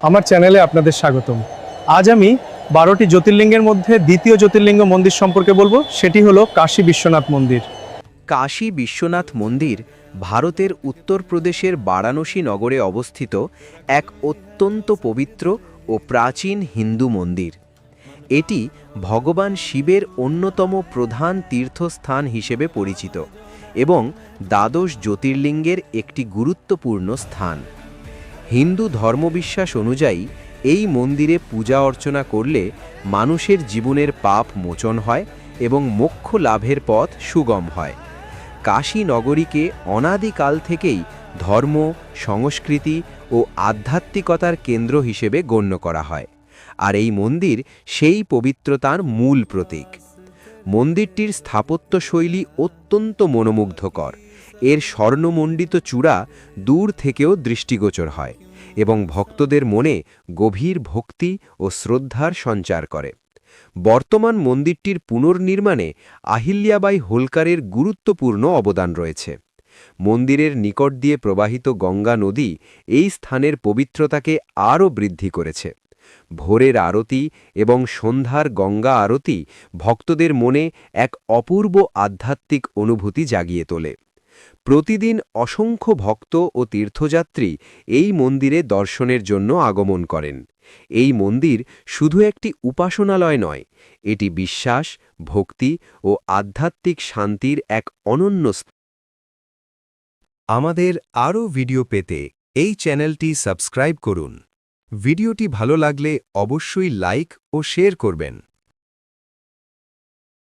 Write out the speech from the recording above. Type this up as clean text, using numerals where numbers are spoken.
আমার চ্যানেলে আপনাদের স্বাগতম। আজ আমি 12টি জ্যোতির্লিঙ্গের মধ্যে দ্বিতীয় জ্যোতির্লিঙ্গ মন্দির সম্পর্কে বলবো, সেটি হলো কাশী বিশ্বনাথ মন্দির। কাশী বিশ্বনাথ মন্দির ভারতের উত্তরপ্রদেশের বারাণসী নগরে অবস্থিত এক অত্যন্ত পবিত্র ও প্রাচীন হিন্দু মন্দির। এটি ভগবান শিবের অন্যতম প্রধান তীর্থস্থান হিসেবে পরিচিত এবং দ্বাদশ জ্যোতির্লিঙ্গের একটি গুরুত্বপূর্ণ স্থান। হিন্দু ধর্মবিশ্বাস অনুযায়ী এই মন্দিরে পূজা অর্চনা করলে মানুষের জীবনের পাপ মোচন হয় এবং মোক্ষ লাভের পথ সুগম হয়। কাশী নগরীকে অনাদিকাল থেকেই ধর্ম, সংস্কৃতি ও আধ্যাত্মিকতার কেন্দ্র হিসেবে গণ্য করা হয়, আর এই মন্দির সেই পবিত্রতার মূল প্রতীক। মন্দিরটির স্থাপত্যশৈলী অত্যন্ত মনোমুগ্ধকর। এর স্বর্ণমণ্ডিত চূড়া দূর থেকেও দৃষ্টিগোচর হয় এবং ভক্তদের মনে গভীর ভক্তি ও শ্রদ্ধার সঞ্চার করে। বর্তমান মন্দিরটির পুনর্নির্মাণে আহিল্যাবাই হোলকারের গুরুত্বপূর্ণ অবদান রয়েছে। মন্দিরের নিকট দিয়ে প্রবাহিত গঙ্গা নদী এই স্থানের পবিত্রতাকে আরও বৃদ্ধি করেছে। ভোরের আরতি এবং সন্ধ্যার গঙ্গা আরতি ভক্তদের মনে এক অপূর্ব আধ্যাত্মিক অনুভূতি জাগিয়ে তোলে। প্রতিদিন অসংখ্য ভক্ত ও তীর্থযাত্রী এই মন্দিরে দর্শনের জন্য আগমন করেন। এই মন্দির শুধু একটি উপাসনালয় নয়, এটি বিশ্বাস, ভক্তি ও আধ্যাত্মিক শান্তির এক অনন্য স্থান। আমাদের আরও ভিডিও পেতে এই চ্যানেলটি সাবস্ক্রাইব করুন। ভিডিওটি ভালো লাগলে অবশ্যই লাইক ও শেয়ার করবেন।